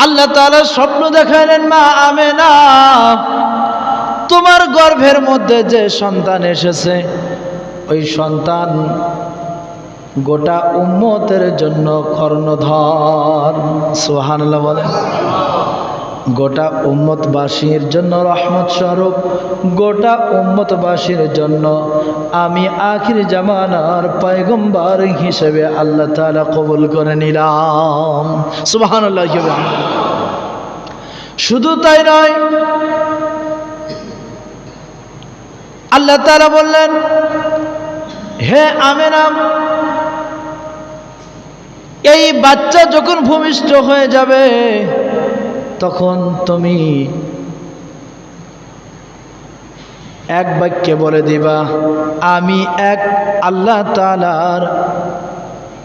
আল্লাহ তাআলা স্বপ্ন দেখালেন, মা আমেনা, তোমার গর্ভের মধ্যে যে সন্তান এসেছে ওই সন্তান গোটা উম্মতের জন্য কর্ণধার। সুবহানাল্লাহ বলেন। গোটা উম্মতবাসীর জন্য রহমত স্বরূপ, গোটা উম্মতবাসীর জন্য আমি আখির জামানার পয়গম্বর হিসেবে আল্লাহ তাআলা কবুল করে নিলাম। সুবহানাল্লাহ। শুধু তাই নয়, আল্লাহ তাআলা বললেন, হে আমেনা, এই বাচ্চা যখন ভূমিষ্ঠ হয়ে যাবে তখন তুমি এক বাক্যে বলে দিবা, আমি এক আল্লাহ তাআলার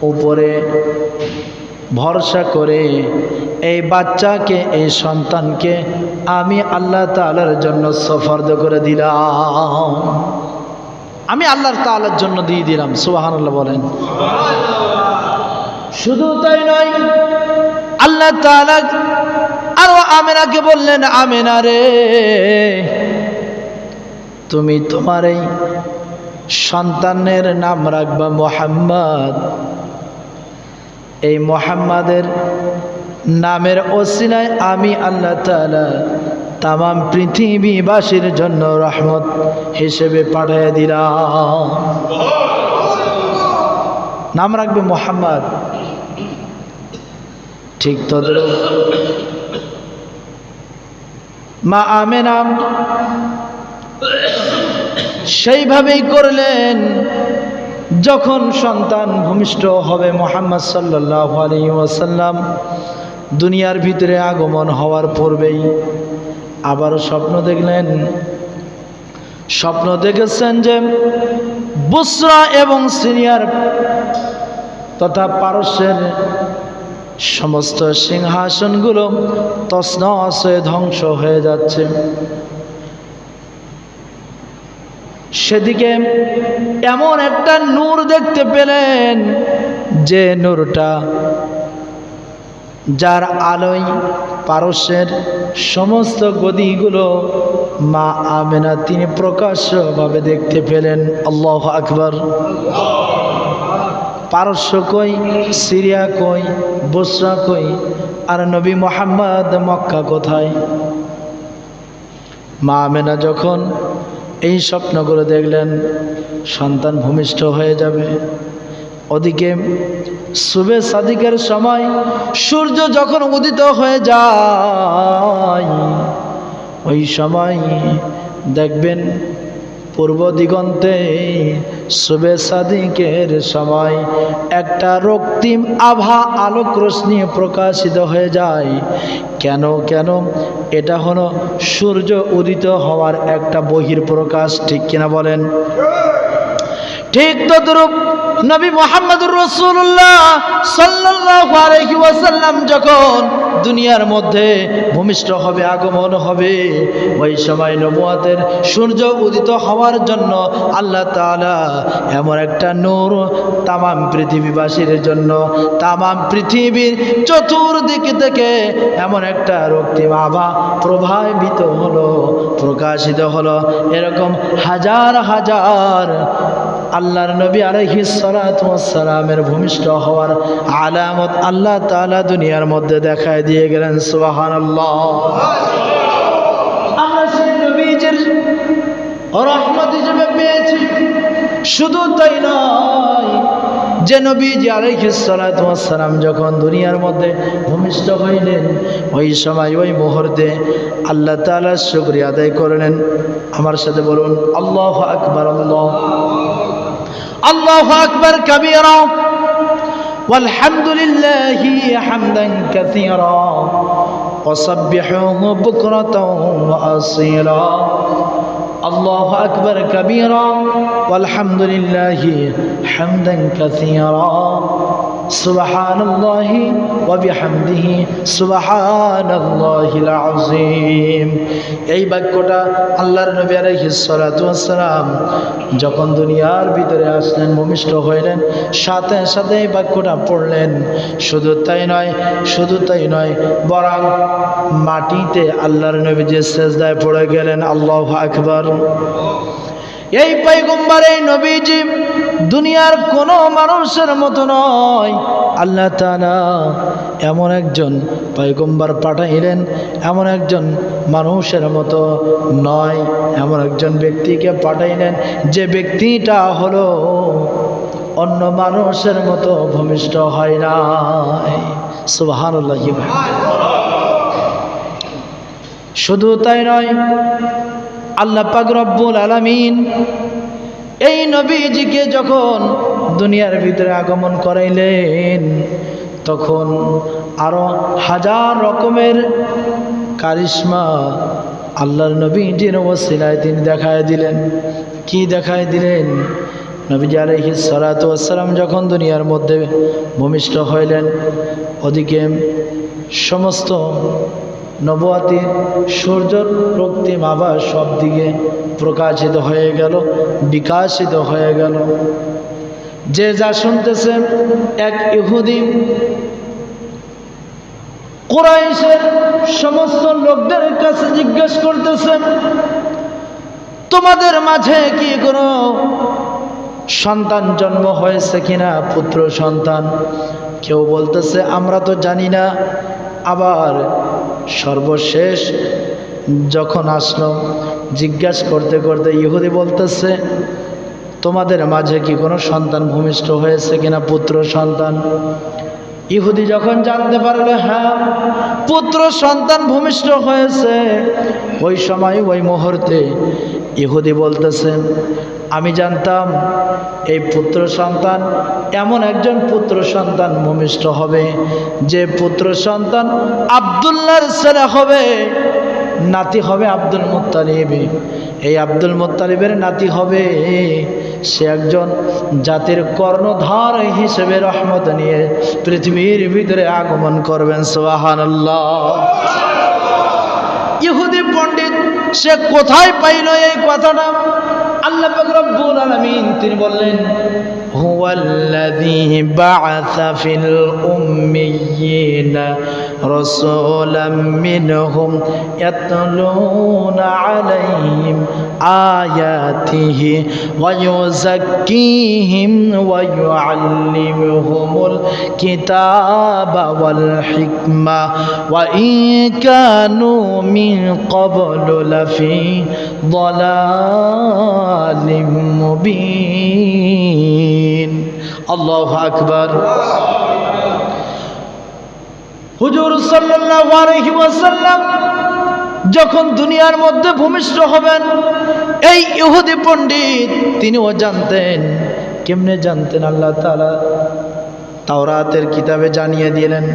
উপরে ভরসা করে এই বাচ্চাকে, এই সন্তানকে আমি আল্লাহ তাআলার জন্য সুপর্দ করে দিলাম। আমি আল্লাহ তাআলার জন্য দিয়ে দিলাম। সুবহানাল্লাহ বলেন। শুধু তাই নয়, আল্লাহ তাআলা আরো আমেনাকে বললেন, আমেনা রে, তুমি তোমার এই সন্তানের নাম রাখবা মুহাম্মদ। এই মুহাম্মাদের নামের ওসিলায় আমি আল্লাহ তাআলা তামাম পৃথিবীবাসীর জন্য রহমত হিসেবে পাঠিয়ে দিলাম। নাম রাখবে মুহাম্মদ। ঠিক তদ্রুপ মা আমেনা সেইভাবেই করলেন। যখন সন্তান ভূমিষ্ঠ হবে, মুহাম্মদ সাল্লাল্লাহু আলাইহি ওয়াসাল্লাম দুনিয়ার ভিতরে আগমন হওয়ার পূর্বেই আবারও স্বপ্ন দেখলেন। স্বপ্ন দেখেছেন যে বুসরা এবং সিরিয়ার তথা পারস্যের সমস্ত সিংহাসনগুলো তছনছ হয়ে ধ্বংস হয়ে যাচ্ছে। সেদিকে এমন একটা নূর দেখতে পেলেন, যে নূরটা, যার আলোয় পারস্যের সমস্ত গদিগুলো মা আমেনা তিনি প্রকাশ্যভাবে দেখতে পেলেন। আল্লাহু আকবার। পারস্য কই, সিরিয়া কই, বুসরা কই, আর নবী মুহাম্মদ মক্কা কোথায়? মা আমেনা যখন এই স্বপ্নগুলো দেখলেন, সন্তান ভূমিষ্ঠ হয়ে যাবে, ওদিকে সুবে সাদিকের সময় সূর্য যখন উদিত হয়ে যায়, ওই সময় দেখবেন পূর্ব দিগন্তে সুবে সাদিকের সময় একটা রক্তিম আভা আলোক রশ্মি প্রকাশিত হয়ে যায়। কেন কেন? এটা হলো সূর্য উদিত হওয়ার একটা বহিঃপ্রকাশ। ঠিক কিনা বলেন? ঠিক তদ্রূপ নবী মুহাম্মদুর রাসূলুল্লাহ সাল্লাল্লাহু আলাইহি ওয়াসাল্লাম যখন দুনিয়ার মধ্যে ভূমিষ্ঠ হবে, আগমন হবে, ওই সময় নবুয়তের সূর্য উদিত হওয়ার জন্য আল্লাহ তাআলা এমন একটা নূর তামাম পৃথিবীবাসীর জন্য, তামাম পৃথিবীর চতুর্দিক থেকে এমন একটা রক্তিম আভা প্রভাবিত হলো, প্রকাশিত হলো। এরকম হাজার হাজার আল্লাহর নবী আলাইহিস সালাতু ওয়াস সালামের ভূমিষ্ঠ হওয়ার আলামত আল্লাহ তাআলা দুনিয়ার মধ্যে দেখায় দিয়ে গেলেন। সুবহানাল্লাহ। আমরা সেই নবীজির রহমত হিসেবে পেয়েছি। শুধু তাই নয়, যে নবীজি আলাইহিস সালাতু ওয়াস সালাম যখন দুনিয়ার মধ্যে ভূমিষ্ঠ হইলেন, ওই সময় ওই মুহূর্তে আল্লাহ তাআলার শুকরিয়া আদায় করলেন। আমার সাথে বলুন, আল্লাহু আকবার। আল্লাহু আকবার কাবীরা ওয়ালহামদুলিল্লাহি হামদান কাসীরা ওয়াসাব্বিহুহু বুকরাতাও ওয়া আসীলা। আল্লাহু আকবার কাবীরা ওয়ালহামদুলিল্লাহি হামদান কাসীরা সুবহানাল্লাহি ওয়া বিহামদিহি সুবহানাল্লাহিল আযীম। এই বাক্যটা আল্লাহর নবী আলাইহিস সালাতু ওয়াস সালাম যখন দুনিয়ার ভিতরে আসলেন, ভূমিষ্ঠ হইলেন, সাথে সাথে এই বাক্যটা পড়লেন। শুধু তাই নয়, বরং মাটিতে আল্লাহর নবী যে সেজদায় পড়ে গেলেন। আল্লাহু আকবার। এই পয়গম্বর, এই নবীজি দুনিয়ার কোনো মানুষের মতো নয়। আল্লাহ তাআলা এমন একজন পয়গম্বর পাঠাইলেন, এমন একজন মানুষের মতো নয়, এমন একজন ব্যক্তিকে পাঠাইলেন যে ব্যক্তিটা হলো অন্য মানুষের মতো ভূমিষ্ঠ হয় নাই। সুবহানাল্লাহ। শুধু তাই নয়, আল্লাহ পাক রব্বুল আলামিন এই নবীজিকে যখন দুনিয়ার ভিতরে আগমন করাইলেন, তখন আরো হাজার রকমের কারিশমা আল্লাহর নবীজির ওসিলায় তিনি দেখায় দিলেন। কি দেখায় দিলেন? নবীজি আলাইহিস সালাতু ওয়াস সালাম যখন দুনিয়ার মধ্যে ভূমিষ্ঠ হইলেন, ওদিকে সমস্ত নবুয়াতি সূর্যর রক্তিম আভা সব দিকে প্রকাশিত হয়ে গেল, বিকাশিত হয়ে গেল। যে যা শুনতেছেন, এক ইহুদি কুরাইশের সমস্ত লোকদের কাছে জিজ্ঞেস করতেছেন, তোমাদের মাঝে কি কোনো সন্তান জন্ম হয়েছে কিনা, পুত্র সন্তান? কেউ বলতেছে আমরা তো জানি না। আবার সর্বশেষ যখন আসলো, জিজ্ঞাসা করতে করতে ইহুদি বলতেছে, তোমাদের মাঝে কি কোনো সন্তান ভূমিষ্ঠ হয়েছে কিনা, পুত্র সন্তান? ইহুদি যখন জানতে পারলো হ্যাঁ পুত্র সন্তান ভূমিষ্ঠ হয়েছে, ওই সময় ওই মুহূর্তে ইহুদি বলতেছেন, আমি জানতাম এই পুত্র সন্তান এমন একজন পুত্র সন্তান ভূমিষ্ঠ হবে যে পুত্র সন্তান আব্দুল্লাহর ছেলে হবে, নাতি হবে আব্দুল মুত্তালিব। এই আব্দুল মুত্তালিবের নাতি হবে, সে একজন জাতির কর্ণধার হিসেবে রহমত নিয়ে পৃথিবীর ভিতরে আগমন করবেন। সুবহানাল্লাহ। ইহুদি পণ্ডিত সে কোথায় পাইল এই কথাটা? আল্লাহ পাক রব্বুল আলামিন তিনি বললেন, হুয়াল্লাযী বা'আসা ফিল উম্মিয়িনা রাসূলাম মিনহুম ইয়াতলুনা আলাইহিম আয়াতিহি ওয়া ইউযাক্কিহিম ওয়া ইউআল্লিমুহুমুল কিতাবা ওয়াল হিকমা ওয়া ইন কানু মিন ক্বাবলু লাফি দালালিম মুবিন। আল্লাহু আকবার। হুজুর সাল্লাল্লাহু আলাইহি ওয়াসাল্লাম যখন দুনিয়ার মধ্যে ভূমিষ্ঠ হবেন, এই ইহুদি পণ্ডিত তিনিও জানতেন। কেমনে জানতেন? আল্লাহ তাআলা তাওরাতের কিতাবে জানিয়ে দিলেন,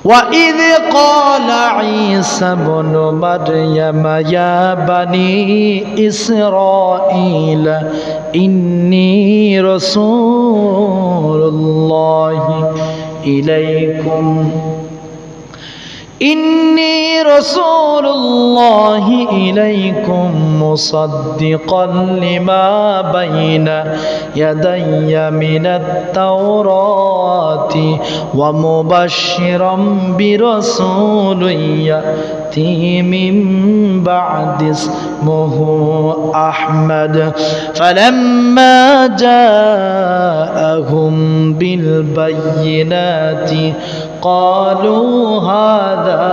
وَإِذْ قَالَ عِيسَى ابْنُ مَرْيَمَ يَا بَنِي إِسْرَائِيلَ إِنِّي رَسُولُ اللَّهِ إِلَيْكُمْ إِنِّي رَسُولُ اللَّهِ إِلَيْكُمْ مُصَدِّقًا لِمَا بَيْنَ يَدَيَّ مِنَ التَّوْرَاةِ وَمُبَشِّرًا بِرَسُولٍ يَأْتِي مِن بَعْدِي اسْمُهُ أَحْمَدُ فَلَمَّا جَاءَهُم بِالْبَيِّنَاتِ قالوا هذا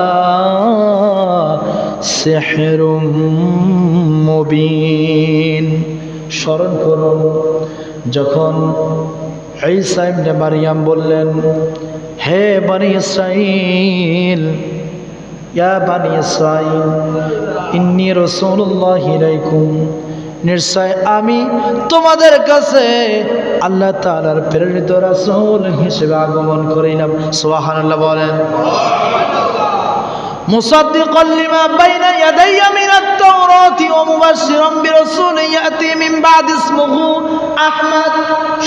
سحر মুবিন। স্মরণ করুন যখন ঈসা ইবনে মারইয়াম বললেন, হে বনি ইসরাইল, ইয়া বনি ইসরাইল ইন্নী রাসূলুল্লাহি ইলাইকুম, নিশ্চয় আমি তোমাদের কাছে আল্লাহ তাআলার প্রেরিত রাসূল হিসেবে আগমন করিলাম। সুবহানাল্লাহ বলেন। মুসাদ্দিকাল লিমা বাইনা ইয়াদাইয়া মিনাত তাওরাতি ওয়া মুবাশশিরাম বিরাসূলিন ইয়াতি মিন বা'দি ইসমুহু আহমদ।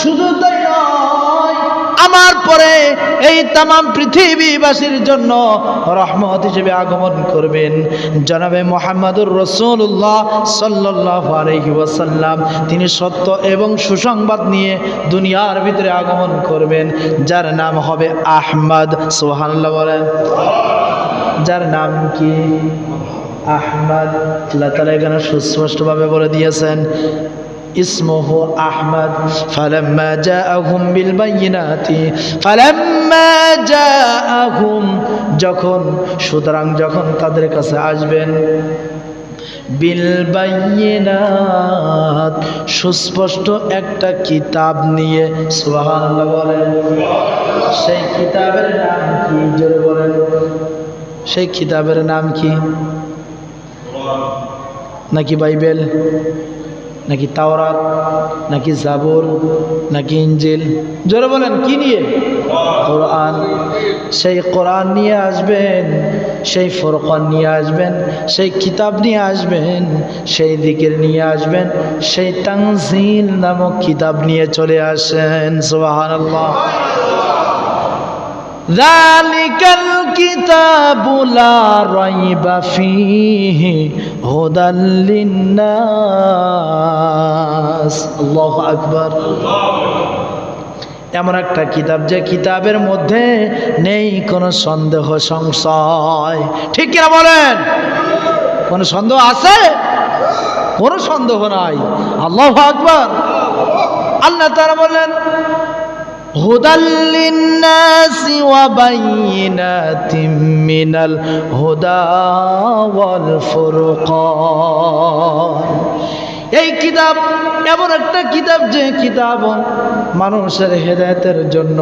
শুধু তাই নয়, আমার পরে এই তামাম পৃথিবীবাসীর জন্য রহমত হিসেবে আগমন করবেন জনাবে মুহাম্মদুর রাসূলুল্লাহ সাল্লাল্লাহু আলাইহি ওয়াসাল্লাম। তিনি সত্য এবং সুসংবাদ নিয়ে দুনিয়ার ভিতরে আগমন করবেন, যার নাম হবে আহমদ। সুবহানাল্লাহ বলেন। যার নাম কি? আহমদ। আল্লাহ তাআলা এখানে সুস্পষ্টভাবে বলে দিয়েছেন ইসমুহু আহমদ। ফালাম্মা জাআহুম বিল বায়িনাতি, ফালাম্মা জাআহুম, যখন, সুতরাং যখন তাদের কাছে আসবেন, বিল বায়িনাত, সুস্পষ্ট একটা কিতাব নিয়ে। সুবহানাল্লাহ বলেন। সেই কিতাবের নাম কি? জোরে বলেন। সেই কিতাবের নাম কি? নাকি বাইবেল, নাকি তাওরাত, নাকি জাবুর, নাকি ইনজিল? জোরে বলেন, কি নিয়ে? কোরআন। সেই কোরআন নিয়ে আসবেন, সেই ফুরকান নিয়ে আসবেন, সেই কিতাব নিয়ে আসবেন, সেই জিকির নিয়ে আসবেন, সেই তানজিল নামক কিতাব নিয়ে চলে আসেন। সুবহানাল্লাহ। যালিকাল কিতাবু লা রাইবা ফীহি হুদাল লিন্নাস। আল্লাহু আকবার। এমন একটা কিতাব যে কিতাবের মধ্যে নেই কোনো সন্দেহ সংশয়। ঠিক কিনা বলেন? কোনো সন্দেহ আছে? কোনো সন্দেহ নাই। আল্লাহু আকবার। আল্লাহ তাআলা বলেন হুদাল লিন্নাসি ওয়া বাইয়িনাতিম মিনাল হুদা ওয়াল ফুরকান। এই কিতাব এমন একটা কিতাব যে কিতাব মানুষের হেদায়েতের জন্য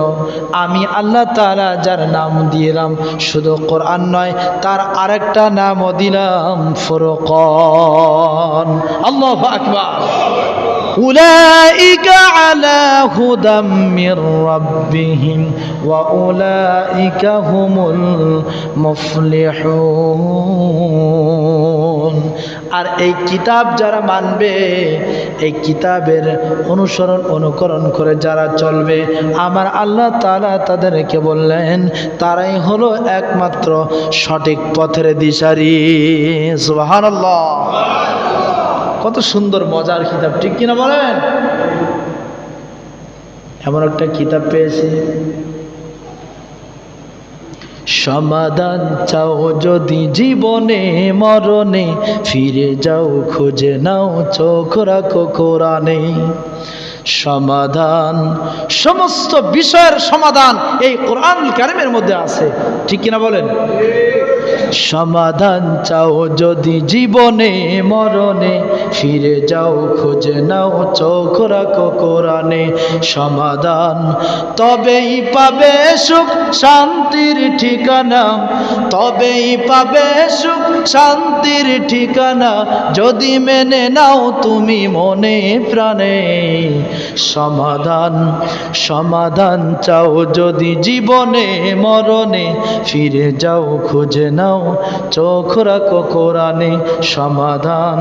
আমি আল্লাহ তাআলা যার নাম দিলাম শুধু কোরআন নয়, তার আরেকটা নামও দিলাম ফুরকান। আল্লাহু আকবার। উলাইকা আলা হুদাম মির রাব্বিহিম ওয়া উলাইকা হুমুল মুফলিহুন। আর এই কিতাব যারা মানবে, এই কিতাবের অনুসরণ অনুকরণ করে যারা চলবে, আমার আল্লাহ তাআলা তাদেরকে বললেন তারাই হলো একমাত্র সঠিক পথের দিশারি। সুবহানাল্লাহ। কত সুন্দর মজার কিতাব, ঠিক কিনা বলেন? এমন একটা কিতাব পেয়েছি, সমাধান চাও যদি জীবনে মরণে, ফিরে যাও খুঁজে নাও চোখ রাখো কোরআনে। সমাধান, সমস্ত বিষয়ের সমাধান এই কোরআনুল কারীমের মধ্যে আছে। ঠিক কিনা বলেন? সমাধান চাও যদি জীবনে মরণে, ফিরে যাও খুঁজে নাও চোখ রাখো কোরআনে। সমাধান তবেই পাবে সুখ শান্তির ঠিকানা, তবেই পাবে সুখ শান্তির ঠিকানা, যদি মেনে নাও তুমি মনে প্রাণে। সমাধান, সমাধান চাও যদি জীবনে মরণে, ফিরে যাও খুঁজে নাও চোখ রাখো কোরআনে। সমাধান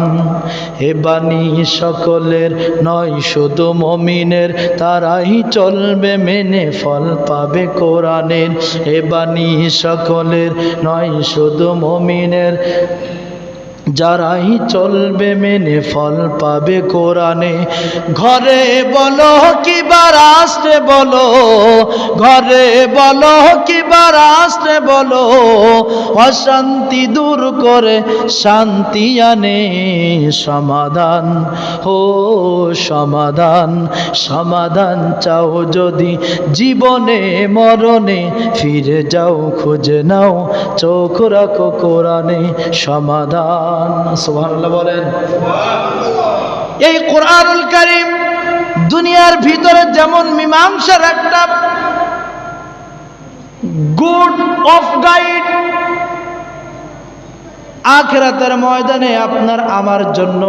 এ বাণী সকলের নয় শুধু মুমিনের, তারাই চলবে মেনে ফল পাবে কোরআনের। এ বাণী সকলের নয় শুধু মুমিনের, যারাই চলবে মেনে ফল পাবে কোরআনে। ঘরে বলো কিবা রাষ্ট্রে বলো, ঘরে বলো কিবা রাষ্ট্রে বলো, অশান্তি দূর করে শান্তি আনে। সমাধান, ও সমাধান, সমাধান চাও যদি জীবনে মরণে, ফিরে যাও খুঁজে নাও চোখ রাখো কোরআনে। সমাধান। সুবহানাল্লাহ বলেন। এই কোরআনুল কারীম দুনিয়ার ভিতরে যেমন মীমাংসার একটা গুড অফ গাইড, আখিরাতের ময়দানে আপনার আমার জন্য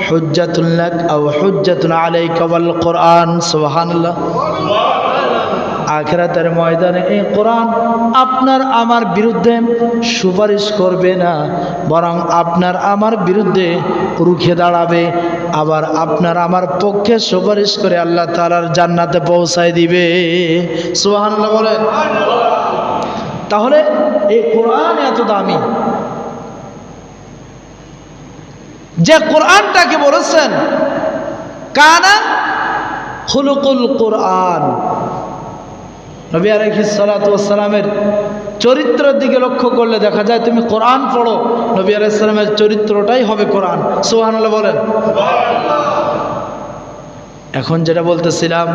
হুজ্জাতুল লাক আও হুজ্জাতুন আলাইকা ওয়াল কোরআন। সুবহানাল্লাহ। আখিরাতের ময়দানে এই কোরআন আপনার আমার বিরুদ্ধে সুপারিশ করবে না, বরং আপনার আমার বিরুদ্ধে রুখে দাঁড়াবে, আবার আপনার আমার পক্ষে সুপারিশ করে আল্লাহ তাআলার জান্নাতে পৌঁছায় দিবে। সুবহানাল্লাহ বলেন। তাহলে এই কোরআন এত দামি, যে কোরআনটাকে বলেছেন কানা খুলুকুল কোরআন, নবী আলাইহিস সালাতু ওয়াস সালামের চরিত্রের দিকে লক্ষ্য করলে দেখা যায় তুমি কোরআন পড়ো, নবী আলাইহিস সালামের চরিত্রটাই হবে কোরআন। সুবহানাল্লাহ বলেন। এখন যেটা বলতেছিলাম,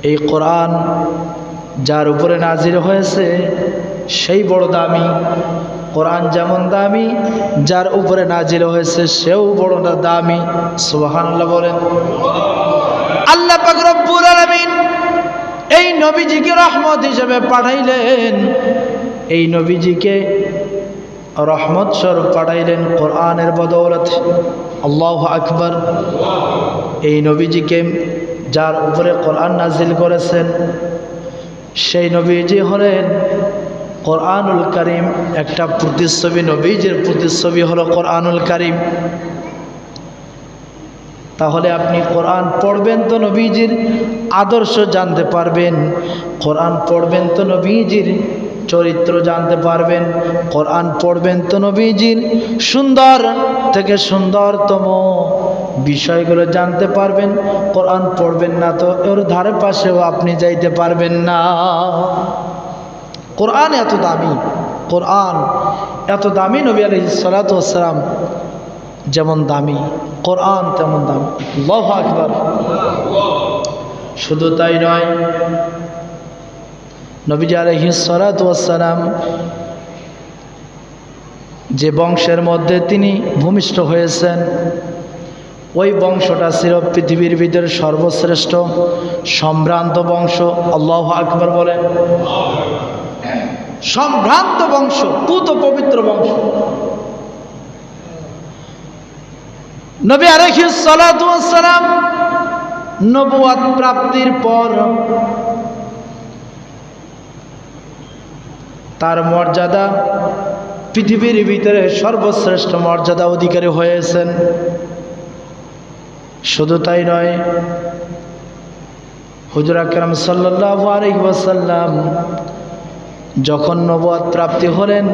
এই কোরআন যার উপরে নাজিল হয়েছে সেই বড় দামি। কোরআন যেমন দামি, যার উপরে নাজিল হয়েছে সেও বড় দামি। সুবহানাল্লাহ বলেন। আল্লাহ পাক রব্বুল আলামিন এই নবীজিকে রহমত হিসেবে পাঠাইলেন, এই নবীজিকে রহমত স্বরূপ পাঠাইলেন কোরআনের বদৌলতে। আল্লাহু আকবার। এই নবীজিকে যার উপরে কোরআন নাজিল করেছেন সেই নবীজি হলেন কোরআনুল কারীম। একটা প্রতিচ্ছবি, নবীজির প্রতিচ্ছবি হলো কোরআনুল কারীম। তাহলে আপনি কোরআন পড়বেন তো নবীজির আদর্শ জানতে পারবেন, কোরআন পড়বেন তো নবীজির চরিত্র জানতে পারবেন, কোরআন পড়বেন তো নবীজির সুন্দর থেকে সুন্দরতম বিষয়গুলো জানতে পারবেন। কোরআন পড়বেন না তো ওর ধারে পাশেও আপনি যাইতে পারবেন না। কোরআন এত দামি, কোরআন এত দামি, নবী আলাইহিস সালাতু ওয়াস সালাম যেমন দামি কোরআন তেমন দামি। আল্লাহু আকবার। শুধু তাই নয়, নবী আলাইহিস সালাতু ওয়াস সালাম যে বংশের মধ্যে তিনি ভূমিষ্ঠ হয়েছেন ওই বংশটা ছিল পৃথিবীর ভিতরে সর্বশ্রেষ্ঠ সম্ভ্রান্ত বংশ। আল্লাহু আকবার বলেন। সম্ভ্রান্ত বংশ, পুত পবিত্র বংশ। নবী আলাইহিস সালাতু ওয়াস সালাম নবুয়ত প্রাপ্তির পর তার মর্যাদা পৃথিবীর ভিতরে সর্বশ্রেষ্ঠ মর্যাদা অধিকারী হয়েছেন। শুধু তাই নয়, হুজুর আকরাম সাল্লাল্লাহু আলাইহি ওয়াসাল্লাম যখন নবুয়ত প্রাপ্তি হলেন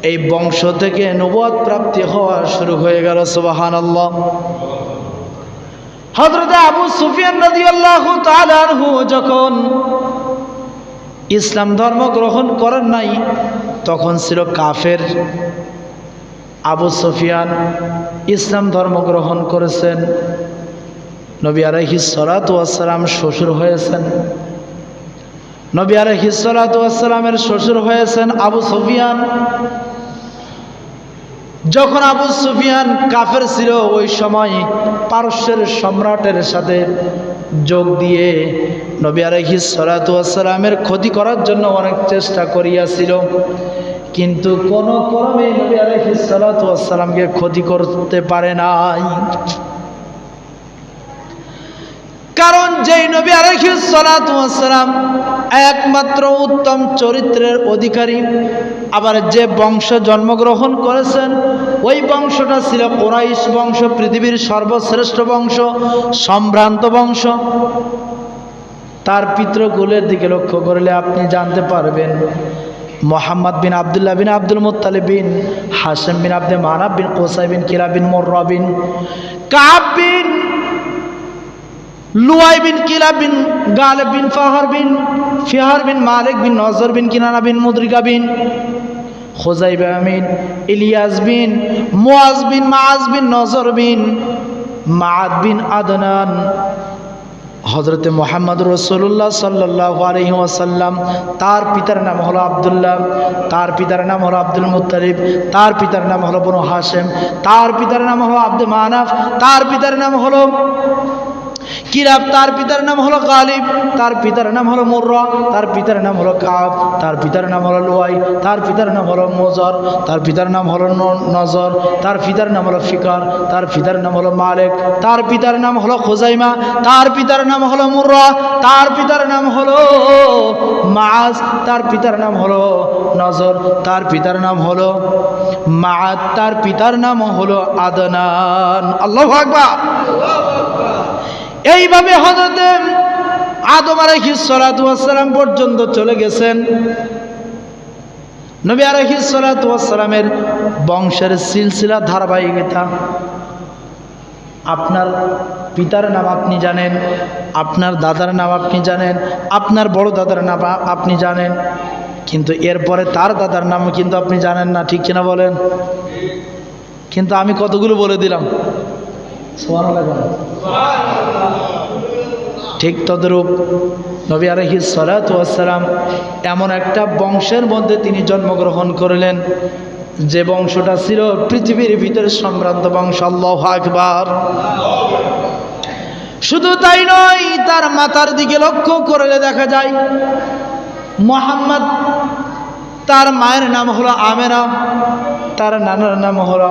এই বংশ থেকে নবুয়ত প্রাপ্তি হওয়া শুরু হয়ে গেল। সুবহানাল্লাহ। হযরত আবু সুফিয়ান রাদিয়াল্লাহু তাআলা আনহু যখন ইসলাম ধর্ম গ্রহণ করেন নাই তখন ছিল কাফের। আবু সুফিয়ান ইসলাম ধর্ম গ্রহণ করেছেন। নবী আলাইহিস সালাতু ওয়াস সালাম শ্বশুর হয়েছেন। নবী আলাইহিস সালাতু ওয়াস সালামের শ্বশুর হয়েছেন আবু সুফিয়ান। যখন আবু সুফিয়ান কাফের ছিল ওই সময় পারস্যের সম্রাটের সাথে যোগ দিয়ে নবী আলাইহিস সালাতু ওয়াস সালামের ক্ষতি করার জন্য অনেক চেষ্টা করিয়াছিল, কিন্তু কোনো ক্রমে নবী আলাইহিস সালাতু ওয়াস সালামকে ক্ষতি করতে পারে নাই। কারণ যেই নবী আলাইহিস সালাতু ওয়াস সালাম একমাত্র উত্তম চরিত্রের অধিকারী, আবার যে বংশ জন্মগ্রহণ করেছেন ওই বংশটা ছিল কুরাইশ বংশ, পৃথিবীর সর্বশ্রেষ্ঠ বংশ, সম্ভ্রান্ত বংশ। তার পিতৃকুলের দিকে লক্ষ্য করলে আপনি জানতে পারবেন মুহাম্মদ বিন আব্দুল্লাহ বিন আব্দুল মুত্তালিব বিন হাশিম বিন আব্দে মানাফ বিন কুসাই বিন কিলাব বিন মুররা বিন কাব বিন লুয়াই বিন কিলাব বিন গালিব বিন ফিহার বিন মালিক বিন নজর বিন কিনানা বিন মুদরিকা বিন খুজাইবা বিন ইলিয়াস বিন মুআজ বিন মাআজ বিন নজর বিন মাআদ বিন আদনান। হযরত মুহাম্মদ রাসূলুল্লাহ সাল্লাল্লাহু আলাইহি ওয়াসাল্লাম তার পিতার নাম হলো আব্দুল্লাহ, তার পিতার নাম হলো আব্দুল মুত্তালিব, তার পিতার নাম হলো বনু হাশিম, তার পিতার নাম হলো আব্দে মানাফ, তার পিতার নাম হলো কিলাব তার পিতার নাম হলো গালিব, তার পিতার নাম হলো মুররা, তার পিতার নাম হলো কাব, তার পিতার নাম হলো লুয়াই, তার পিতার নাম হলো মুজর, তার পিতার নাম হলো নজর, তার পিতার নাম হলো ফিকার, তার পিতার নাম হলো মালিক, তার পিতার নাম হলো খুজাইমা, তার পিতার নাম হলো মুররা, তার পিতার নাম হলো মাআজ, তার পিতার নাম হলো নজর, তার পিতার নাম হলো মাআদ, তার পিতার নাম হলো আদনান। আল্লাহু আকবার। এইভাবে হযরত আদম আলাইহিস সালাতু ওয়াস সালাম পর্যন্ত চলে গেছেন। নবী আলাইহিস সালাতু ওয়াস সালামের বংশের সিলসিলা ধারাবাহিকতা। আপনার পিতার নাম আপনি জানেন, আপনার দাদার নাম আপনি জানেন, আপনার বড় দাদার নাম আপনি জানেন, কিন্তু এরপরে তার দাদার নাম কিন্তু আপনি জানেন না, ঠিক কিনা বলেন? কিন্তু আমি কতগুলো বলে দিলাম, সুবহানাল্লাহ। ঠিক তদ্রূপ নবী আলাইহিস সালাতু ওয়াস সালাম এমন একটা বংশের মধ্যে তিনি জন্মগ্রহণ করলেন যে বংশটা ছিল পৃথিবীর ভিতরে সম্ভ্রান্ত বংশ। আল্লাহু আকবার। শুধু তাই নয়, তার মাথার দিকে লক্ষ্য করলে দেখা যায় মুহাম্মদ, তার মায়ের নাম হলো আমেনা, তার নানার নাম হলো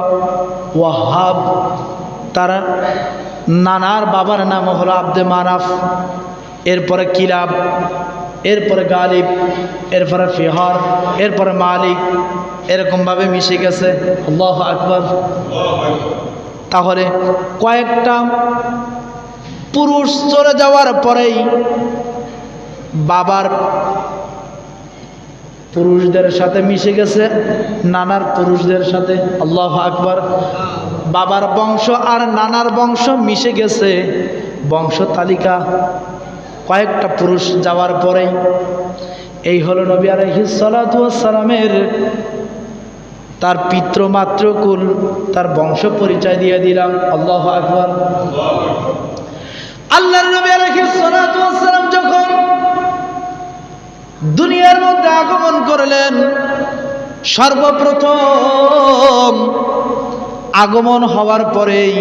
ওয়াহাব, তার নানার বাবার নাম হলো আব্দে মানাফ, এরপরে কিলাব, এরপরে গালিব, এরপরে ফিহার, এরপরে মালিক, এরকমভাবে মিশে গেছে। আল্লাহু আকবার। তাহলে কয়েকটা পুরুষ চলে যাওয়ার পরেই বাবার পুরুষদের সাথে মিশে গেছে নানার পুরুষদের সাথে। আল্লাহু আকবার। বাবার বংশ আর নানার বংশ মিশে গেছে। বংশ তালিকা কয়েকটা পুরুষ যাওয়ার পরেই এই হলো নবী আলাইহিস সালাতু ওয়াস সালামের তার পিতৃ মাতৃকুল, তার বংশ পরিচয় দিয়ে দিলাম। আল্লাহু আকবার। আল্লাহর নবী আলাইহিস সালাতু ওয়াস সালাম যখন দুনিয়ার মধ্যে আগমন করলেন, সর্বপ্রথম আগমন হওয়ার পরেই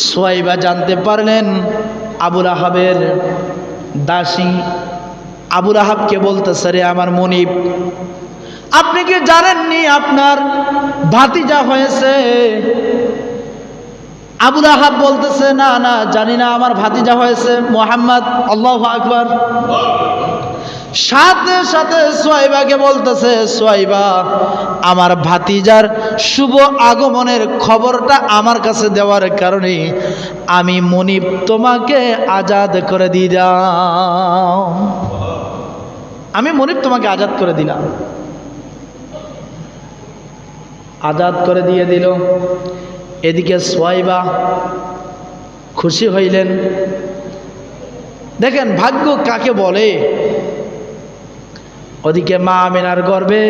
সুয়াইবা জানতে পারলেন আবু লাহাবের দাসী আবু লাহাবকে বলতেছে, রে আমার মনিব, আপনি কি জানেননি আপনার ভাতিজা হয়েছে? আবু লাহাব বলতেছে, না না জানি না আমার ভাতিজা হয়েছে মুহাম্মদ। আল্লাহু আকবার। সাথে সাথে সুয়াইবাকে বলতেছে, সুয়াইবা, আমার ভাতিজার শুভ আগমনের খবরটা আমার কাছে দেওয়ার কারণে আমি মনিব তোমাকে আজাদ করে দিলাম। আমি মনিব তোমাকে আজাদ করে দিলাম। আজাদ করে দিয়ে দিল। এদিকে সুয়াইবা খুশি হইলেন। দেখেন ভাগ্য কাকে বলে। ওদিকে মা আমিনার গর্ভে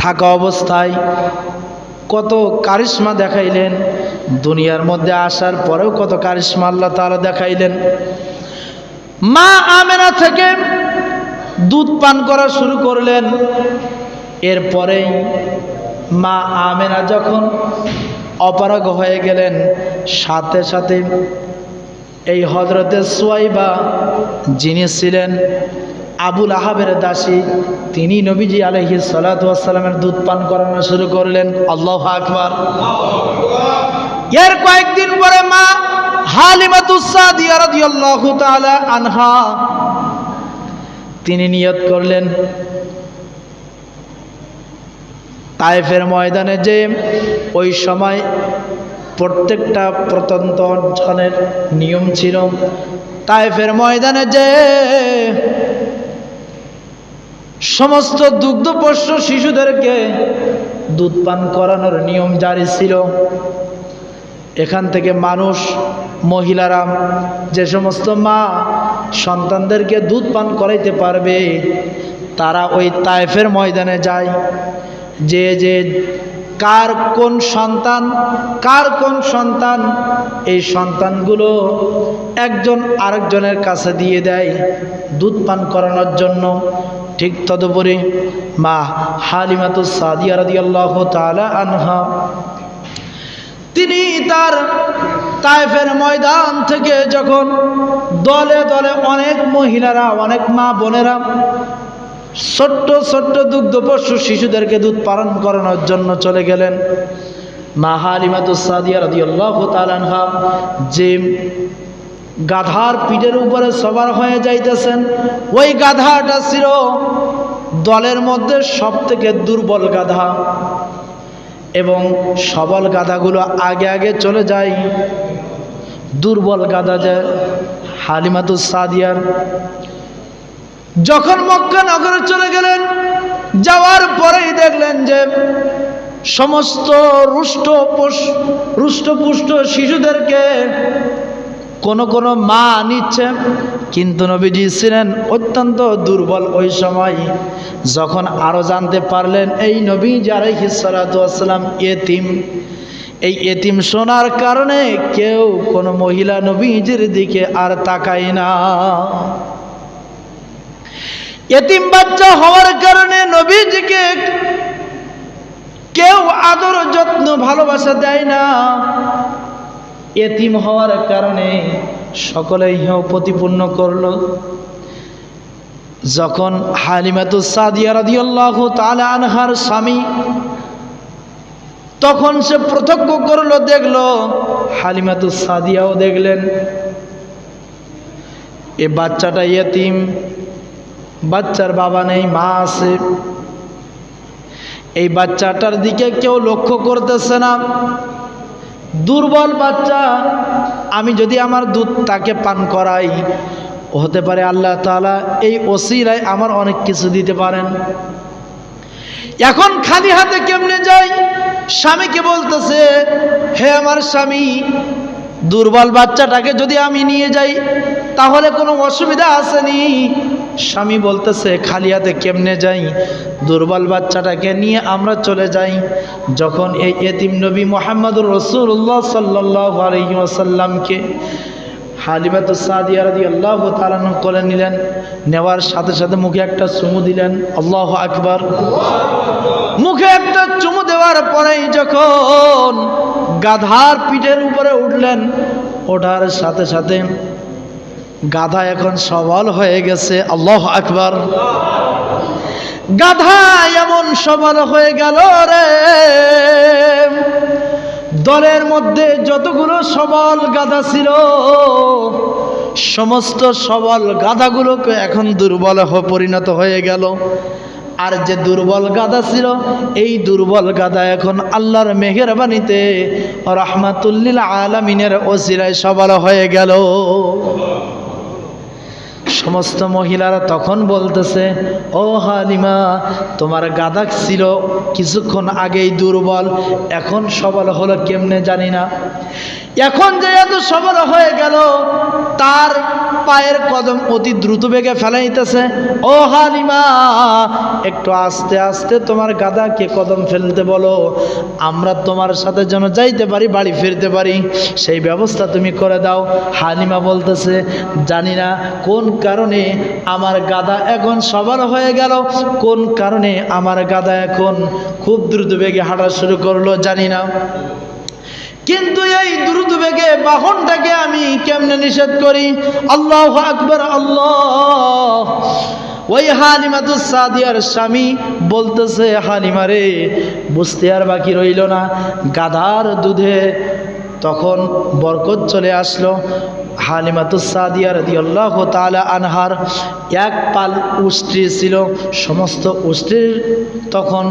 থাকা অবস্থায় কত কারিশমা দেখাইলেন, দুনিয়ার মধ্যে আসার পরেও কত কারিশমা আল্লাহ তাআলা দেখাইলেন। মা আমিনা থেকে দুধ পান করা শুরু করলেন। এরপরেই মা আমিনা যখন অপারগ হয়ে গেলেন, সাথে সাথে এই হযরতে সুয়াইবা যিনি ছিলেন আবু লাহাবের দাসী, তিনি নবীজি আলাইহিস সালাতু ওয়াস সালামের দুধ পান করানো শুরু করলেন। আল্লাহু আকবার। এর কয়েকদিন পরে মা হালিমাতুস সাদিয়া রাদিয়াল্লাহু তাআলা আনহা তিনি নিয়ত করলেন তায়েফের ময়দানে যে ওই সময় প্রত্যেকটা প্রত্যন্ত অঞ্চলের নিয়ম ছিল, তায়েফের ময়দানে যে সমস্ত দুগ্ধপোষ্য শিশুদেরকে দুধ পান করানোর নিয়ম জারি ছিল। এখান থেকে মানুষ, মহিলারা, যে সমস্ত মা সন্তানদেরকে দুধ পান করাইতে পারবে তারা ওই তায়েফের ময়দানে যায়। যে যে কার কোন সন্তান এই সন্তানগুলো একজন আরেকজনের কাছে দিয়ে দেয় দুধ পান করানোর জন্য। ঠিক তদুপরি মা হালিমাতুস সাদিয়া রাদিয়াল্লাহু তাআলা আনহা তিনি তার তায়েফের ময়দান থেকে যখন দলে দলে অনেক মহিলারা, অনেক মা বোনেরা ছোট্ট ছোট্ট দুগ্ধপোষ্য শিশুদেরকে দুধ পালন করানোর জন্য চলে গেলেন, মা হালিমাতুস সাদিয়া রাদিয়াল্লাহু তাআলা আনহা যে গাধার পিঠের উপরে সবার হয়ে যাইতেছেন, ওই গাধাটা ছিল দলের মধ্যে সব থেকে দুর্বল গাধা, এবং সবল গাধাগুলো আগে আগে চলে যায়। দুর্বল গাধা যে হালিমাতুস সাদিয়ার যখন মক্কা নগরে চলে গেলেন, যাওয়ার পরেই দেখলেন যে সমস্ত রুষ্টপুষ্ট শিশুদেরকে কোন কোন মা নিচ্ছে, কিন্তু নবীজি ছিলেন অত্যন্ত দুর্বল ওই সময়। যখন আরো জানতে পারলেন এই নবীজি আলাইহিস সালাতু ওয়াস সালাম ইয়েতিম, এই এতিম শোনার কারণে কেউ কোনো মহিলা নবীজির দিকে আর তাকায় না। এতিম বাচ্চা হওয়ার কারণে নবীজিকে কেউ আদর যত্ন ভালোবাসা দেয় না। এতিম হওয়ার কারণে সকলেই হেয় প্রতিপূর্ণ করলো। যখন হালিমাতুস সাদিয়া রাদিয়াল্লাহু তাআলা আনহার স্বামী, তখন সে প্রত্যক্ষ করলো, দেখলো হালিমাতুস সাদিয়াও দেখলেন এ বাচ্চাটা ইয়েতিম, বাচ্চার বাবা নেই, মা আছে। এই বাচ্চাটার দিকে কেউ লক্ষ্য করতেছে না, দুর্বল বাচ্চা, আমি যদি আমার দুধ তাকে পান করাই, হতে পারে আল্লাহ তাআলা এই ওসিলায় আমার অনেক কিছু দিতে পারেন। এখন খালি হাতে কেমনে যাই? স্বামীকে বলতেছে, হে আমার স্বামী, দুর্বল বাচ্চাটাকে যদি আমি নিয়ে যাই তাহলে কোনো অসুবিধা আসেনি? স্বামী বলতেছে, খালি হাতে কেমনে যাই? দুর্বল বাচ্চাটাকে নিয়ে আমরা চলে যাই। যখন এই এতিম নবী মুহাম্মদুর রাসূলুল্লাহ সাল্লাল্লাহু আলাইহি ওয়াসাল্লামকে হালিমাতুস সাদিয়া রাদিয়াল্লাহু তাআলা কোলে নিলেন, নেওয়ার সাথে সাথে মুখে একটা চুমু দিলেন। আল্লাহু আকবার। মুখে একটা চুমু দেওয়ার পরেই যখন গাধার পিঠের উপরে উঠলেন, ওঠার সাথে সাথে গাধা এখন সবল হয়ে গেছে। আল্লাহু আকবার। গাধা এমন সবল হয়ে গেল রে, দলের মধ্যে যতগুলো সবল গাধা ছিল সমস্ত সবল গাধাগুলোকে এখন দুর্বল পরিণত হয়ে গেল। আর যে দুর্বল গাধা ছিল, এই দুর্বল গাধা এখন আল্লাহর মেহেরবানিতে রাহমাতুল লিল আলামিনের ওসিলায় সবল হয়ে গেল। সমস্ত মহিলারা তখন বলতেছে, ও হালিমা, তোমার গাধা ছিল কিছুক্ষণ আগেই দুর্বল, এখন সবল হলো কেমনে জানি না। এখন যে এত সবল হয়ে গেল, তার পায়ের কদম অতি দ্রুত বেগে ফেলাইতেছে। ও হালিমা, একটু আস্তে আস্তে তোমার গাধাকে কদম ফেলতে বলো, আমরা তোমার সাথে যেন যাইতে পারি, বাড়ি ফিরতে পারি, সেই ব্যবস্থা তুমি করে দাও। হালিমা বলতেছে, জানি না কোন কারণে আমার গাধা এখন সবল হয়ে গেল, কোন কারণে আমার গাধা এখন খুব দ্রুত বেগে হাঁটা শুরু করলো জানি না, কিন্তু এই দ্রুত বেগে বাহনটাকে আমি কেমনে নিষেধ করি? আল্লাহু আকবার। আল্লাহ। ওই হালিমাতুস সাদিয়ার স্বামী বলতেছে, হালিমা রে, বুঝতে আর বাকি রইল না, গাধার দুধে তখন বরকত চলে আসলো। হালিমাতুস সাদিয়া রাদিয়াল্লাহু তাআলা আনহার এক পাল উষ্ট্রি ছিল, সমস্ত উষ্ট্রির তখন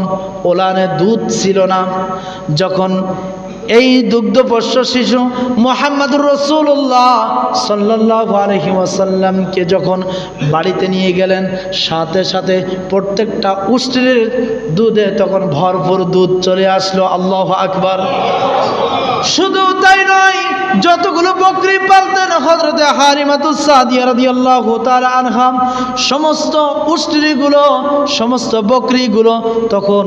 ওলানে দুধ ছিল না। যখন এই দুগ্ধপোষ্য শিশু মুহাম্মদুর রাসূলুল্লাহ সাল্লাল্লাহু আলাইহি ওয়াসাল্লামকে যখন বাড়িতে নিয়ে গেলেন, সাথে সাথে প্রত্যেকটা উষ্ট্রির দুধে তখন ভরপুর দুধ চলে আসলো। আল্লাহু আকবার। শুধু তাই নয়, যতগুলো বকরি পালতেন হযরতে হালিমাতুস সাদিয়া রাদিয়াল্লাহু তাআলা আনহা, সমস্ত উষ্ট্রিগুলো, সমস্ত বকরিগুলো তখন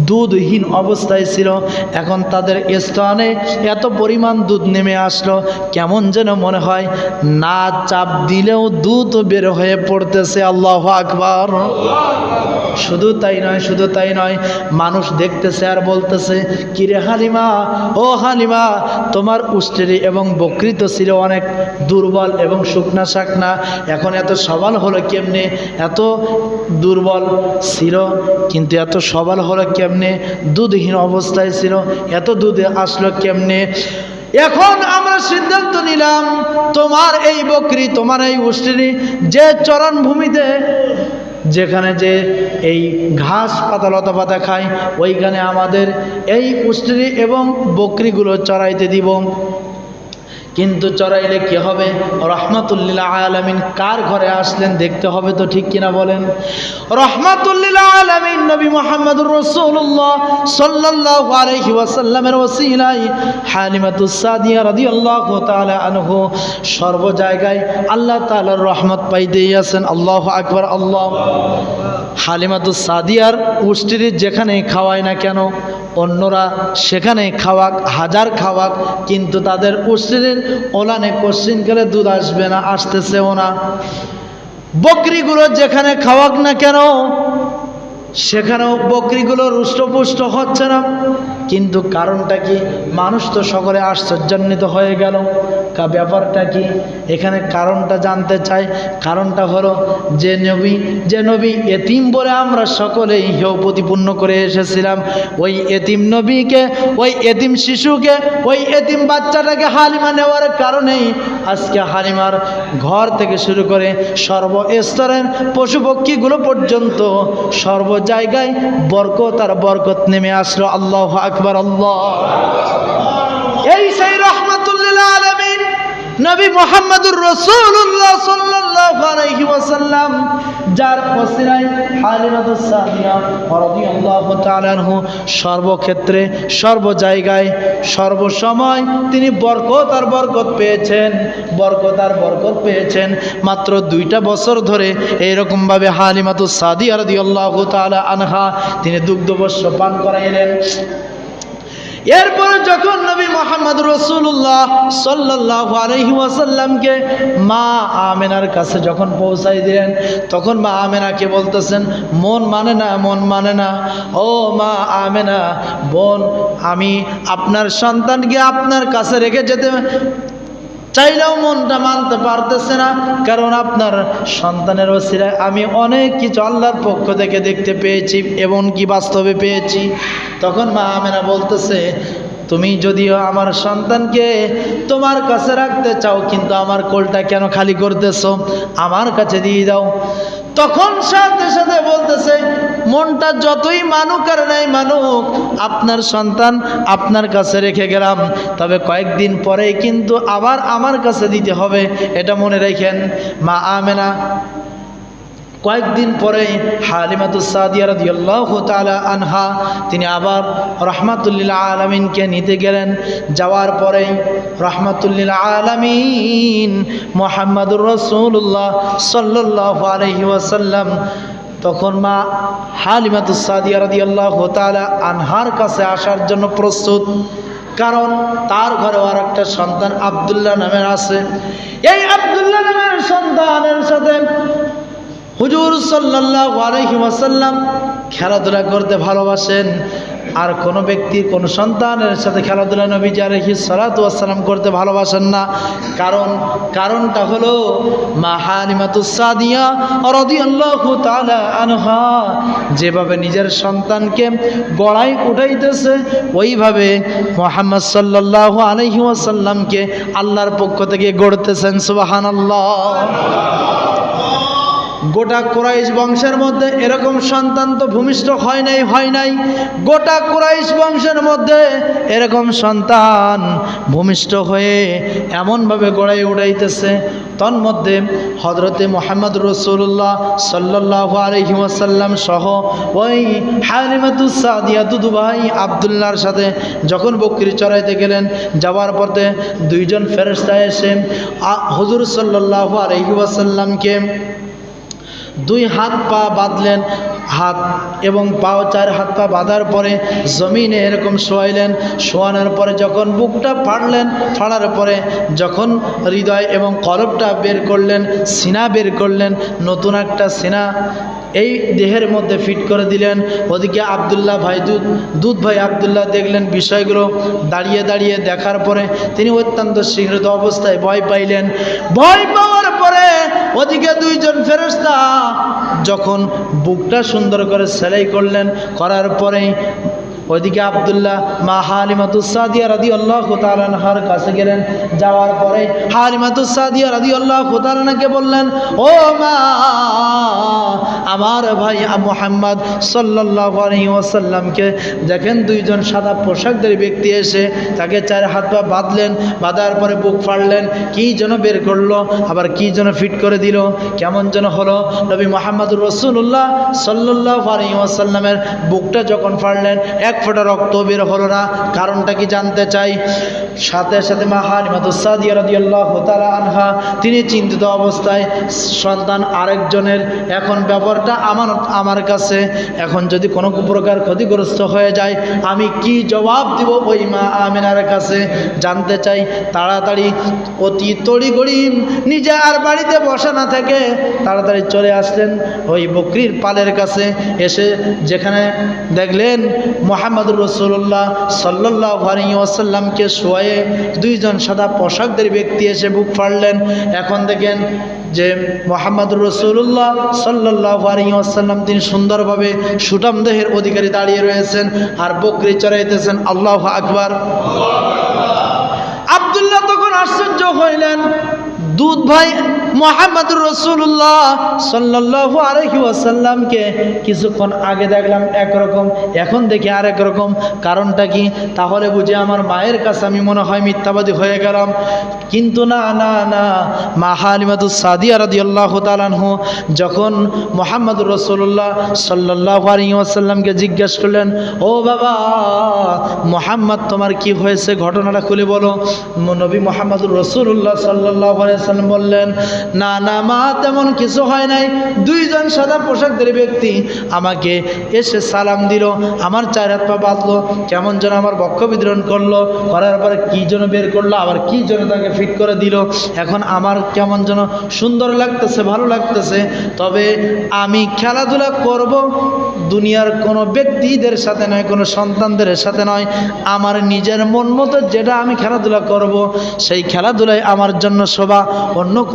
দুধহীন অবস্থায় ছিল। এখন তাদের স্তনে এত পরিমাণ দুধ নেমে আসলো, কেমন যেন মনে হয় না চাপ দিলেও দুধ বের হয়ে পড়তেছে। আল্লাহু আকবার। শুধু তাই নয়, মানুষ দেখতেছে আর বলতেছে, কিরে হালিমা, ও হালিমা, তোমার উষ্ট্রি এবং বকরি তো ছিল অনেক দুর্বল এবং শুকনা শাকনা, এখন এত সবল হলো কেমনে? এত দুর্বল ছিল কিন্তু এত সবল হলো কেমনে? দুধহীন অবস্থায় ছিল, এত দুধে আসলো কেমনে? এখন আমরা সিদ্ধান্ত নিলাম, তোমার এই বকরি, তোমার এই উষ্ট্রি যে চরণভূমিতে, যেখানে যে এই ঘাস পাতা লতা পাতা খায়, ওইখানে আমাদের এই উষ্ট্রি এবং বকরিগুলো চড়াইতে দিব। কিন্তু চড়াইলে কি হবে? রহমাতুল্লিল আলামিন কার ঘরে আসলেন দেখতে হবে তো, ঠিক কিনা বলেন? রহমাতুল্লিল আলামিন নবী মুহাম্মদুর রাসূলুল্লাহ সাল্লাল্লাহু আলাইহি ওয়াসাল্লামের ওসিলায় হালিমাতুস সাদিয়া রাদিয়াল্লাহু তাআলা আনহু সর্ব জায়গায় আল্লাহ তাআলার রহমত পাইতেই আছেন। আল্লাহু আকবার, আল্লাহ। হালিমাতুস সাদিয়ার উষ্ট্রি যেখানে খাওয়ায় না কেন, অন্যরা সেখানে খাওয়াক, হাজার খাওয়াক, কিন্তু তাদের উষ্ট্রির ওলানে কোশ্চিনকালে দুধ আসবে না, আসতেছেও না। বকরিগুলো যেখানে খাওয়াক না কেন, সেখানেও বকরিগুলো রুষ্টপুষ্ট হচ্ছে না। কিন্তু কারণটা কি? মানুষ তো সকলে আশ্চর্যান্বিত হয়ে গেল, ব্যাপারটা কি? এখানে কারণটা জানতে চাই। কারণটা হলো যে নবী এতিম বলে আমরা সকলেই হেয় প্রতিপূর্ণ করে এসেছিলাম, ওই এতিম নবীকে, ওই এতিম শিশুকে, ওই এতিম বাচ্চাটাকে হালিমা নেওয়ার কারণেই আজকে হালিমার ঘর থেকে শুরু করে সর্বস্তরের পশু পক্ষীগুলো পর্যন্ত সর্ব জায়গায় বরকত আর বরকত নেমে আসলো। আল্লাহু আকবার, আল্লাহ। এই সেই রাহমাতুল্লিল আলামিন নবী মুহাম্মদুর রাসূলুল্লাহ সাল্লাল্লাহু আলাইহি ওয়াসাল্লাম, যার ওসিলায় হালিমাতুস সাদিয়া রাদিয়াল্লাহু তাআলা আনহু সর্বক্ষেত্রে, সর্ব জায়গায়, সর্বসময় তিনি বরকত আর বরকত পেয়েছেন, বরকত আর বরকত পেয়েছেন। মাত্র 2টা বছর ধরে এইরকম ভাবে হালিমাতুস সাদিয়া রাদিয়াল্লাহু তাআলা আনহা তিনি দুগ্ধবৎস পান করাইলেন। এরপরে যখন নবী মুহাম্মদ রাসূলুল্লাহ সাল্লাল্লাহু আলাইহি ওয়াসাল্লামকে মা আমেনার কাছে যখন পৌঁছাই দিলেন, তখন মা আমেনাকে বলতেছেন, মন মানে না, ও মা আমেনা, বোন, আমি আপনার সন্তানকে আপনার কাছে রেখে যেতে চাইলেও মনটা মানতে পারতেছে না, কারণ আপনার সন্তানের ওসিলায় আমি অনেক কিছু আল্লাহর পক্ষ থেকে দেখতে পেয়েছি এবং কি বাস্তবে পেয়েছি। তখন মা আমেনা বলতেছে, তুমি যদিও আমার সন্তানকে তোমার কাছে রাখতে চাও, কিন্তু আমার কোলটা কেন খালি করতেছো? আমার কাছে দিয়ে দাও। তখন সাথে সাথে বলতেছে, মনটা যতই মানুক আর নাই মানুক, আপনার সন্তান আপনার কাছে রেখে গেলাম, তবে কয়েকদিন পরেই কিন্তু আবার আমার কাছে দিতে হবে, এটা মনে রাখেন। মা আমেনা কয়েকদিন পরে হালিমাতুস সাদিয়া রাদিয়াল্লাহু তাআলা আনহা তিনি আবার রাহমাতুল্লিল আলামিনকে নিতে গেলেন। যাওয়ার পরেই রাহমাতুল্লিল আলামিন মুহাম্মদুর রাসূলুল্লাহ সাল্লাল্লাহু আলাইহি ওয়াসাল্লাম তখন মা হালিমাতুস সাদিয়া রাদিয়াল্লাহু তাআলা আনহার কাছে আসার জন্য প্রস্তুত, কারণ তার ঘরে আর একটা সন্তান আব্দুল্লাহ নামের আছে। এই আব্দুল্লাহ নামের সন্তানের সাথে হুজুর সাল্লাল্লাহু আলাইহি ওয়াসাল্লাম খেলাধুলা করতে ভালোবাসেন। আর কোনো ব্যক্তি কোন সন্তানের সাথে খেলাধুলা নবীজি আলাইহিস সালাতু ওয়াস সালাম করতে ভালোবাসেন না। কারণটা হলো মা হালিমাতুস সাদিয়া রাদিয়াল্লাহু তাআলা আনহা যেভাবে নিজের সন্তানকে গড়াই উঠাইতেছে, ওইভাবে মুহাম্মদ সাল্লাল্লাহু আলাইহি ওয়াসাল্লামকে আল্লাহর পক্ষ থেকে গড়তেছেন। সুবহানাল্লাহ। গোটা কুরাইশ বংশের মধ্যে এরকম সন্তান তো ভূমিষ্ঠ হয় নাই। গোটা কুরাইশ বংশের মধ্যে এরকম সন্তান ভূমিষ্ঠ হয়ে এমনভাবে গড়াই উড়াইতেছে। তন্মধ্যে হযরতে মুহাম্মদ রাসূলুল্লাহ সাল্লাল্লাহু আলাইহি ওয়াসাল্লাম সহ ওই হালিমাতুস সাদিয়া দুদু ভাই আব্দুল্লাহর সাথে যখন বকরি চড়াইতে গেলেন, যাওয়ার পথে দুইজন ফেরেশতা এসে হুজুর সাল্লাল্লাহু আলাইহি ওয়াসাল্লামকে দুই হাত পা বাঁধলেন, হাত এবং পাও, 4 হাত পা বাঁধার পরে জমিনে এরকম শোয়াইলেন। শোয়ানোর পরে যখন বুকটা ফাড়ার পরে যখন হৃদয় এবং কলবটা বের করলেন, সিনা বের করলেন, নতুন একটা সিনা এই দেহের মধ্যে ফিট করে দিলেন। ওদিকে আব্দুল্লাহ ভাই দুধ ভাই আব্দুল্লাহ দেখলেন বিষয়গুলো, দাঁড়িয়ে দাঁড়িয়ে দেখার পরে তিনি অত্যন্ত শীঘ্রত অবস্থায় ভয় পাইলেন। ভয় পাওয়ার পরে ওদিকে দুইজন ফেরেশতা যখন বুকটা সুন্দর করে সেলাই করলেন, করার পরেই ওইদিকে আব্দুল্লাহ মা হালিমাতুস সাদিয়া রাদিয়াল্লাহু তাআলা আনহার কাছে গেলেন। যাওয়ার পরে হালিমাতুস সাদিয়া রাদিয়াল্লাহু তাআলা আনহাকে বললেন, ও মা, আমার ভাই মুহাম্মদ সাল্লাল্লাহু আলাইহি ওয়াসাল্লামকে দেখেন দুইজন সাদা পোশাকধারী ব্যক্তি এসে তাকে চার হাত পা বাঁধলেন, বাঁধার পরে বুক ফাড়লেন, কি যেন বের করলো, আবার কি যেন ফিট করে দিল, কেমন যেন হলো। নবী মুহাম্মদুর রাসূলুল্লাহ সাল্লাল্লাহু আলাইহি ওয়াসাল্লামের বুকটা যখন ফাড়লেন এক ফোঁটা রক্ত বের হলো না। কারণটা কি জানতে চাই। সাথে সাথে মা হালিমাতুস সাদিয়া রাদিয়াল্লাহু তাআলা আনহা তিনি চিন্তিত অবস্থায়, সন্তান আরেকজনের, এখন ব্যাপারটা আমার কাছে, এখন যদি কোনো প্রকার ক্ষতিগ্রস্ত হয়ে যায় আমি কি জবাব দিব ওই মা আমিনার কাছে জানতে চাই। তাড়াতাড়ি অতি তড়িঘড়ি নিজে আর বাড়িতে বসা না থেকে তাড়াতাড়ি চলে আসলেন ওই বকরির পালের কাছে। এসে যেখানে দেখলেন মুহাম্মদুর রাসূলুল্লাহ সাল্লাল্লাহু আলাইহি ওয়াসাল্লামকে শোয়ে দুইজন সাদা পোশাকধারী ব্যক্তি এসে বুক ফাড়লেন। এখন দেখেন যে মুহাম্মদুর রাসূলুল্লাহ সাল্লাল্লাহু আলাইহি ওয়াসাল্লাম তিনি সুন্দরভাবে সুঠাম দেহের অধিকারী দাঁড়িয়ে রয়েছেন আর বকরি চড়াইতেছেন। আল্লাহু আকবার। আব্দুল্লাহ তখন আশ্চর্য হইলেন। দুধ ভাই মুহাম্মদুর রাসূলুল্লাহ সাল্লাল্লাহু আলাইহি ওয়াসাল্লামকে কিছুক্ষণ আগে দেখলাম একরকম, এখন দেখি আরেক রকম। কারণটা কি? তাহলে বুঝি আমার মায়ের কাছে আমি মনে হয় মিথ্যাবাদী হয়ে গেলাম। কিন্তু না না না, মা হালিমাতুস সাদিয়া রাদিয়াল্লাহু তাআলা আনহু যখন মুহাম্মদুর রাসূলুল্লাহ সাল্লাল্লাহু আলাইহি ওয়াসাল্লামকে জিজ্ঞেস করলেন, ও বাবা মুহাম্মদ তোমার কি হয়েছে, ঘটনাটা খুলে বলো। নবী মুহাম্মদুর রাসূলুল্লাহ সাল্লাল্লাহু আলাইহি ওয়াসাল্লাম বললেন, না না মা, তেমন কিছু হয় নাই। দুইজন সাদা পোশাকধারী ব্যক্তি আমাকে এসে সালাম দিল, আমার চার হাত পা বাঁধলো, কেমন যেন আমার বক্ষ বিদ্রোহণ করলো, করার পরে কি যেন বের করলো, আবার কি যেন তাকে ফিট করে দিল। এখন আমার কেমন যেন সুন্দর লাগতেছে, ভালো লাগতেছে। তবে আমি খেলাধুলা করব দুনিয়ার কোনো ব্যক্তিদের সাথে নয়, কোনো সন্তানদের সাথে নয়, আমার নিজের মন মতো যেটা আমি খেলাধুলা করব সেই খেলাধুলাই আমার জন্য শোভা, অন্য